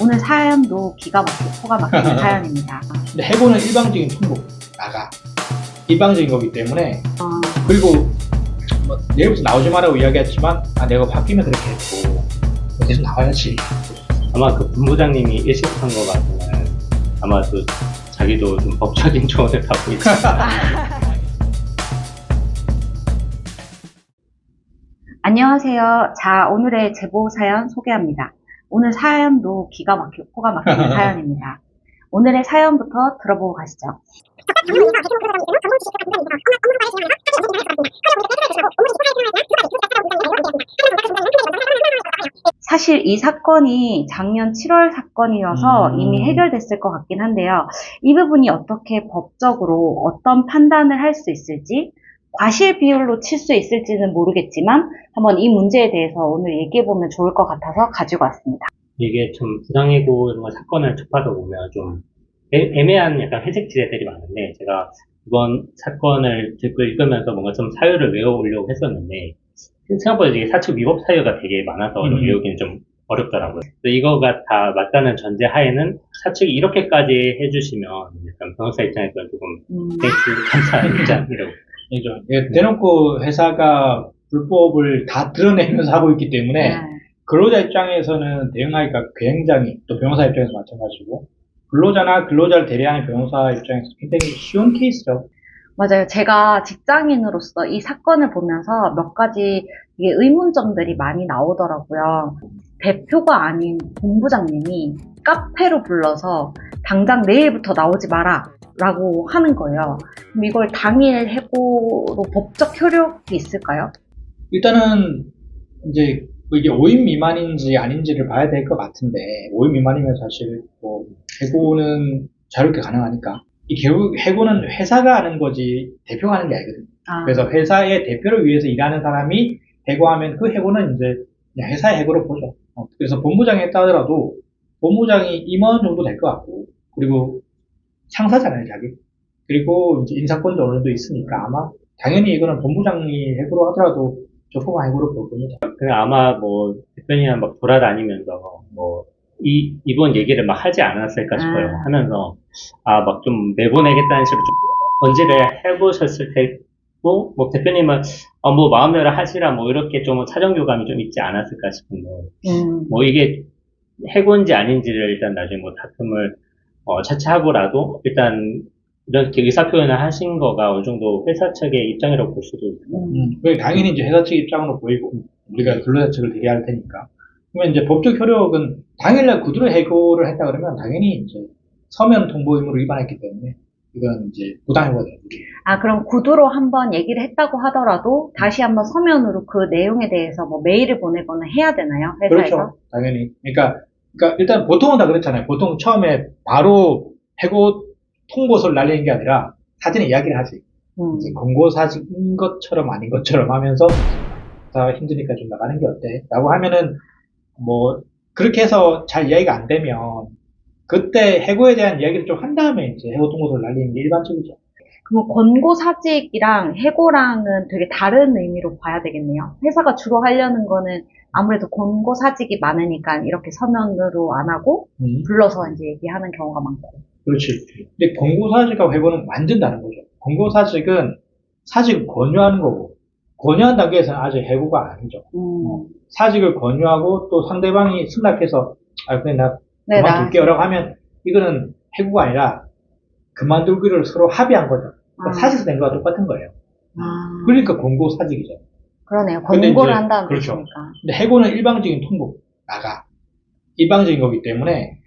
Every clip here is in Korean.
오늘 사연도 기가 막히고 코가 막히는 사연입니다. 근데 해고는 일방적인 통보 나가 일방적인 거기 때문에 그리고 뭐 내일부터 나오지 마라고 이야기했지만 내가 바뀌면 그렇게 했고 계속 나와야지. 아마 그 본부장님이 일식한 거 같으면 아마 또 자기도 좀 법적인 조언을 받고 있을 안녕하세요. 자, 오늘의 제보 사연 소개합니다. 오늘 사연도 기가 막히고 코가 막히는 사연입니다. 오늘의 사연부터 들어보고 가시죠. 사실 이 사건이 작년 7월 사건이어서 이미 해결됐을 것 같긴 한데요. 이 부분이 어떻게 법적으로 어떤 판단을 할 수 있을지, 과실 비율로 칠 수 있을지는 모르겠지만 한번 이 문제에 대해서 오늘 얘기해보면 좋을 것 같아서 가지고 왔습니다. 이게 좀 부당해고 이런 거 사건을 접하다 보면 좀 애매한 약간 회색 지대들이 많은데, 제가 이번 사건을 댓글 읽으면서 뭔가 좀 사유를 외워보려고 했었는데 생각보다 이게 사측 위법 사유가 되게 많아서 외우기는 좀 어렵더라고요. 그래서 이거가 다 맞다는 전제 하에는 사측이 이렇게까지 해주시면 약간 변호사 입장에서 조금 땡큐 감사 입장이라고. 대놓고 회사가 불법을 다 드러내면서 하고 있기 때문에 근로자 입장에서는 대응하기가 굉장히, 또 변호사 입장에서 마찬가지고, 근로자나 근로자를 대리하는 변호사 입장에서 굉장히 쉬운 케이스죠. 맞아요. 제가 직장인으로서 이 사건을 보면서 몇 가지 이게 의문점들이 많이 나오더라고요. 대표가 아닌 본부장님이 카페로 불러서 당장 내일부터 나오지 마라 라고 하는 거예요. 그럼 이걸 당일 해고로 법적 효력이 있을까요? 일단은 이제 이게 5인 미만인지 아닌지를 봐야 될 것 같은데, 5인 미만이면 사실 뭐 해고는 자유롭게 가능하니까. 이 결국 해고는 회사가 하는 거지 대표가 하는 게 아니거든요. 그래서 회사의 대표를 위해서 일하는 사람이 해고하면 그 해고는 이제 그냥 회사의 해고로 보죠. 그래서 본부장이 했다 하더라도 본부장이 임원 정도 될 것 같고, 그리고 상사잖아요, 자기. 그리고 이제 인사권도 어느 정도 있으니까 아마 당연히 이거는 본부장이 해고로 하더라도 조금만 해고로 볼 겁니다. 그래, 아마 뭐 대표님은 막 돌아다니면서 뭐 이번 얘기를 막 하지 않았을까 싶어요. 하면서 막 좀 내보내겠다는 식으로 좀 언지를 해보셨을 테고, 뭐 대표님은 뭐 마음대로 하시라 뭐 이렇게 좀 사정교감이 좀 있지 않았을까 싶은데, 뭐 이게 해고인지 아닌지를 일단 나중에 뭐 다툼을 차치하고라도 일단 이렇게 의사표현을 하신 거가 어느 정도 회사 측의 입장이라고 볼 수도 있고. 당연히 이제 회사 측 입장으로 보이고, 우리가 근로자 측을 대리할 테니까. 그러면 이제 법적 효력은 당일날 구두로 해고를 했다 그러면 당연히 이제 서면 통보 의무를 위반했기 때문에 이건 이제 부당해고가 되는 거죠. 그럼 구두로 한번 얘기를 했다고 하더라도 다시 한번 서면으로 그 내용에 대해서 뭐 메일을 보내거나 해야 되나요? 회사에서? 그렇죠. 당연히. 그러니까 일단 보통은 다 그렇잖아요. 보통 처음에 바로 해고 통보서를 날리는 게 아니라 사전에 이야기를 하지. 이제 권고사직인 것처럼 아닌 것처럼 하면서 다 힘드니까 좀 나가는 게 어때? 라고 하면은 뭐 그렇게 해서 잘 이야기가 안 되면 그때 해고에 대한 이야기를 좀 한 다음에 이제 해고 통보서를 날리는 게 일반적이죠. 그럼 권고사직이랑 해고랑은 되게 다른 의미로 봐야 되겠네요. 회사가 주로 하려는 거는 아무래도 권고사직이 많으니까 이렇게 서면으로 안 하고 불러서 이제 얘기하는 경우가 많고. 그렇지. 근데 권고사직하고 해고는 완전 다른 거죠. 권고사직은 사직을 권유하는 거고, 권유한 단계에서는 아직 해고가 아니죠. 사직을 권유하고 또 상대방이 승낙해서 그냥 나 그만둘게요라고 하면 이거는 해고가 아니라 그만두기를 서로 합의한 거죠. 그러니까 사직서 된 거와 똑같은 거예요. 그러니까 권고사직이죠. 그러네요. 권고를 한다는 그렇죠. 뜻이니까. 근데 해고는 일방적인 통보 나가 일방적인 거기 때문에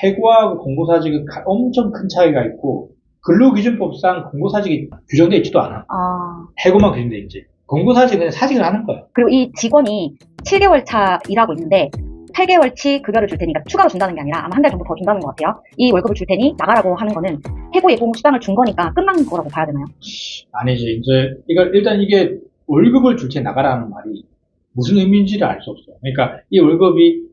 해고하고 권고사직은 엄청 큰 차이가 있고, 근로기준법상 권고사직이 규정되어 있지도 않아. 해고만 규정되어 있지. 권고사직은 사직을 하는 거예요. 그리고 이 직원이 7개월 차 일하고 있는데 8개월치 급여를 줄 테니까 추가로 준다는 게 아니라 아마 한 달 정도 더 준다는 것 같아요. 이 월급을 줄 테니 나가라고 하는 거는 해고 예고 수당을 준 거니까 끝난 거라고 봐야 되나요? 아니지. 이제 일단 이게 월급을 줄 테 나가라는 말이 무슨 의미인지를 알 수 없어요. 그러니까 이 월급이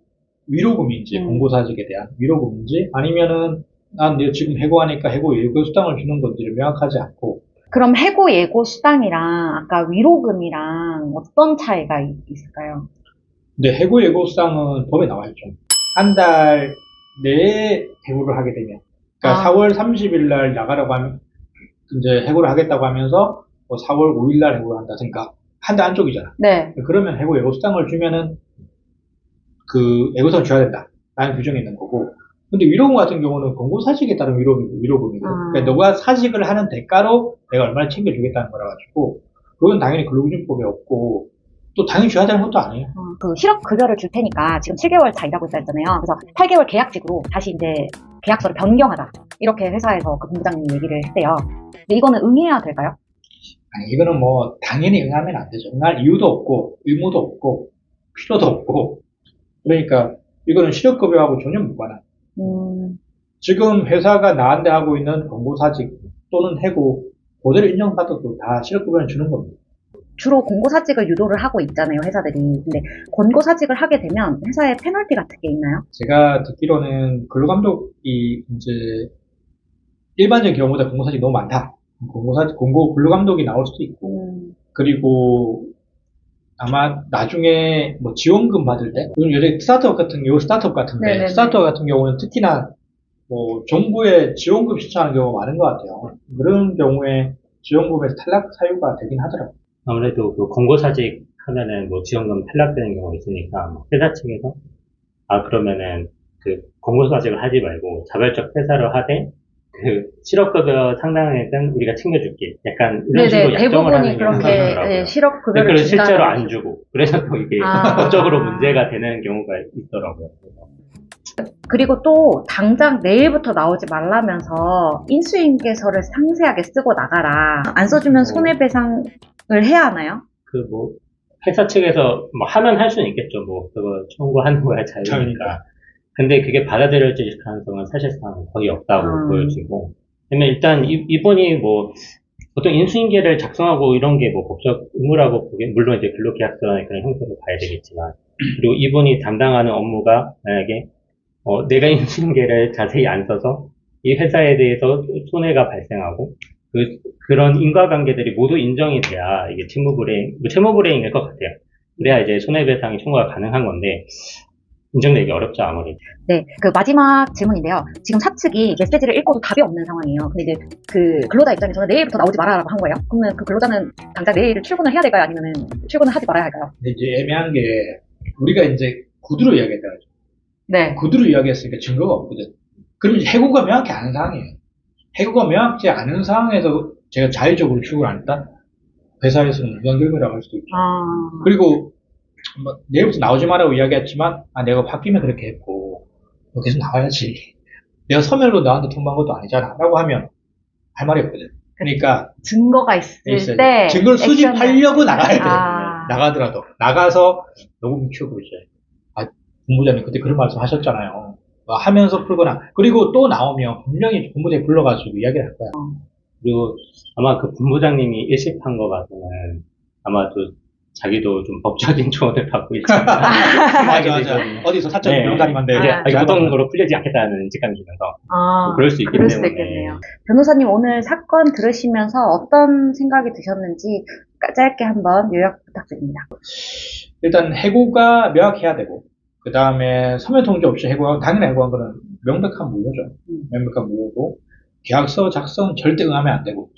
위로금인지, 권고사직에 대한 위로금인지, 아니면은 난 내가 지금 해고하니까 해고 예고 수당을 주는 건지를 명확하지 않고. 그럼 해고 예고 수당이랑 아까 위로금이랑 어떤 차이가 있을까요? 근데 해고 예고 수당은 법에 나와 있죠. 한 달 내에 해고를 하게 되면, 그러니까 아. 4월 30일 날 나가라고 하면, 이제 해고를 하겠다고 하면서, 뭐 4월 5일 날 해고를 한다든가, 한 달 안쪽이잖아. 네. 그러면 해고 예고수당을 주면은, 그, 예고수당을 줘야 된다. 라는 규정이 있는 거고. 근데 위로금 같은 경우는 권고사직에 따른 위로금이거든. 아. 그러니까 너가 사직을 하는 대가로 내가 얼마나 챙겨주겠다는 거라 가지고, 그건 당연히 근로기준법에 없고, 또 당연히 줘야 되는 것도 아니에요. 그 실업급여를 줄 테니까 지금 7개월 차 일하고 있다 했잖아요. 그래서 8개월 계약직으로 다시 이제 계약서를 변경하자. 이렇게 회사에서 그 본부장님이 얘기를 했대요. 근데 이거는 응해야 될까요? 아니, 이거는 뭐, 당연히 응하면 안 되죠. 응할 이유도 없고, 의무도 없고, 필요도 없고. 그러니까, 이거는 실업급여하고 전혀 무관한. 지금 회사가 나한테 하고 있는 권고사직 또는 해고, 그대로 인정받아도 다 실업급여는 주는 겁니다. 주로 공고사직을 유도를 하고 있잖아요, 회사들이. 근데 권고사직을 하게 되면 회사에 페널티 같은 게 있나요? 제가 듣기로는 근로감독이 이제, 일반적인 경우보다 권고사직이 너무 많다. 근로감독이 나올 수도 있고, 그리고 아마 나중에 뭐 지원금 받을 때, 요즘 스타트업 같은데, 네네네. 스타트업 같은 경우는 특히나 뭐 정부에 지원금 신청하는 경우가 많은 것 같아요. 그런 경우에 지원금에서 탈락 사유가 되긴 하더라고요. 아무래도 그 권고사직 하면은 뭐 지원금 탈락되는 경우가 있으니까 뭐 회사 측에서 그러면은 그 권고사직을 하지 말고 자발적 퇴사를 하되 그 실업급여 상당액은 우리가 챙겨줄게. 약간 이런 식으로 약정을 대부분이 하는 경우가 그렇게 있더라고요. 네, 실업급여를 그걸 실제로 준다는 안 거죠. 주고 그래서 또 이게 아. 법적으로 문제가 되는 경우가 있더라고요. 그리고 또 당장 내일부터 나오지 말라면서 인수인계서를 상세하게 쓰고 나가라. 안 써주면 손해배상을 해야 하나요? 그 뭐 회사 측에서 뭐 하면 할 수는 있겠죠. 뭐 그거 청구하는 거야 자유니까. 자유니까. 근데 그게 받아들여질 가능성은 사실상 거의 없다고 보여지고. 왜냐면 일단 이분이 뭐 보통 인수인계를 작성하고 이런 게 뭐 법적 의무라고 보기엔 물론 이제 근로계약서의 그런 형태로 봐야 되겠지만, 그리고 이분이 담당하는 업무가 만약에 내가 인수인계를 자세히 안 써서 이 회사에 대해서 손해가 발생하고 그런 인과관계들이 모두 인정이 돼야 이게 채무불이행일 것 같아요. 그래야 이제 손해배상이 청구가 가능한 건데 인정되기 어렵죠, 아무래도. 네, 그 마지막 질문인데요. 지금 사측이 메시지를 읽고도 답이 없는 상황이에요. 근데 이제 그 근로자 입장에서는 내일부터 나오지 말아라고 한 거예요. 그러면 그 근로자는 당장 내일 출근을 해야 될까요? 아니면 출근을 하지 말아야 할까요? 근데 이제 애매한 게, 우리가 이제 구두로 이야기했다. 네. 구두로 이야기했으니까 증거가 없거든. 그럼 이제 해고가 명확히 아는 상황이에요. 해고가 명확히 아는 상황에서 제가 자의적으로 출근을 안 했다? 회사에서는 무단결근이라고 할 수도 있죠. 그리고 뭐 내일부터 나오지 마라고 이야기했지만, 내가 바뀌면 그렇게 했고, 너 계속 나와야지. 내가 서면으로 너한테 통보한 것도 아니잖아. 라고 하면 할 말이 없거든. 그러니까 증거가 있을 때 증거를 수집하려고 나가야 돼. 아. 나가더라도 나가서 녹음 키우고 이제 본부장님 그때 그런 말씀 하셨잖아요. 하면서 풀거나, 그리고 또 나오면 분명히 본부장님 불러가지고 이야기를 할 거야. 그리고 아마 그 본부장님이 일십한 거 봐서는 아마 또 자기도 좀 법적인 조언을 받고 있지만 맞아. 어디서 사적 네. 변호사님한테 어떤 거로 풀리지 않겠다는 직감이 들면서 그럴 수 있기 그럴 수도 때문에. 있겠네요. 변호사님 오늘 사건 들으시면서 어떤 생각이 드셨는지 짧게 한번 요약 부탁드립니다. 일단 해고가 명확해야 되고, 그 다음에 서면 통지 없이 해고하고, 당연히 해고한 거는 명백한 무효죠. 명백한 무효고, 계약서 작성 절대 응하면 안 되고,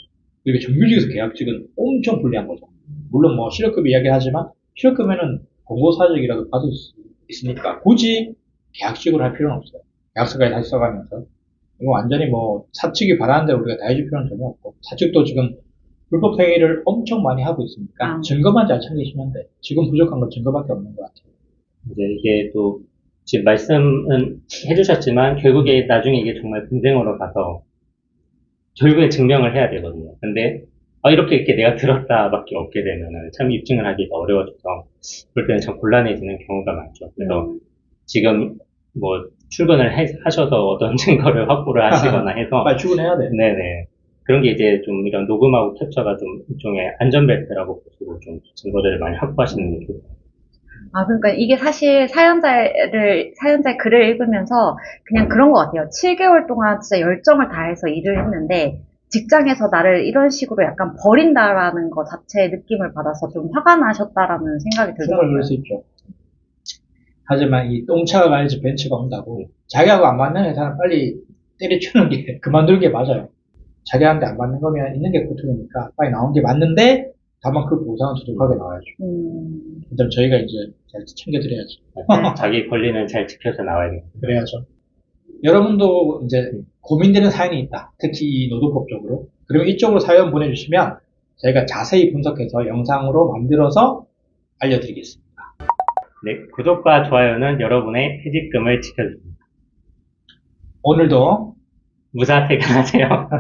그리고 정규직에서 계약직은 엄청 불리한 거죠. 물론 뭐 실업급 이야기하지만 실업급에는 권고사직이라도 받을 수 있으니까 굳이 계약직으로 할 필요는 없어요. 계약서까지 다시 써가면서. 이거 완전히 뭐 사측이 바라는 대로 우리가 다 해줄 필요는 전혀 없고, 사측도 지금 불법 행위를 엄청 많이 하고 있으니까 증거만 잘 챙기시면 돼. 지금 부족한 건 증거밖에 없는 것 같아요. 이제 이게 또 지금 말씀은 해주셨지만 결국에 나중에 이게 정말 분쟁으로 가서 결국에 증명을 해야 되거든요. 근데 이렇게 내가 들었다밖에 없게 되면은 참 입증을 하기가 어려워져서 그럴 때는 참 곤란해지는 경우가 많죠. 그래서 지금 뭐 출근을 하셔서 어떤 증거를 확보를 하시거나 해서 빨리 출근해야 돼. 네네. 그런 게 이제 좀 이런 녹음하고 캡처가 좀 일종의 안전벨트라고 보시고 좀 증거들을 많이 확보하시는 게 좋을 것 같아요. 그러니까 이게 사실 사연자의 글을 읽으면서 그냥 그런 것 같아요. 7개월 동안 진짜 열정을 다해서 일을 했는데 직장에서 나를 이런 식으로 약간 버린다라는 것 자체의 느낌을 받아서 좀 화가 나셨다라는 생각이 들더라고요. 그럴 수 있죠. 하지만 이 똥차가 가야지 벤츠가 온다고. 자기하고 안 맞는 회사는 빨리 때려치우는 게, 그만두는 게 맞아요. 자기한테 안 맞는 거면 있는 게 고통이니까 빨리 나온 게 맞는데, 다만 그 보상은 두둑하게 나와야죠. 일단 저희가 이제 잘 챙겨드려야지. 자기 권리는 잘 지켜서 나와야 돼요. 그래야죠. 여러분도 이제 고민되는 사연이 있다. 특히 이 노동법적으로. 그러면 이쪽으로 사연 보내주시면 저희가 자세히 분석해서 영상으로 만들어서 알려드리겠습니다. 네, 구독과 좋아요는 여러분의 퇴직금을 지켜줍니다. 오늘도 무사 퇴근하세요.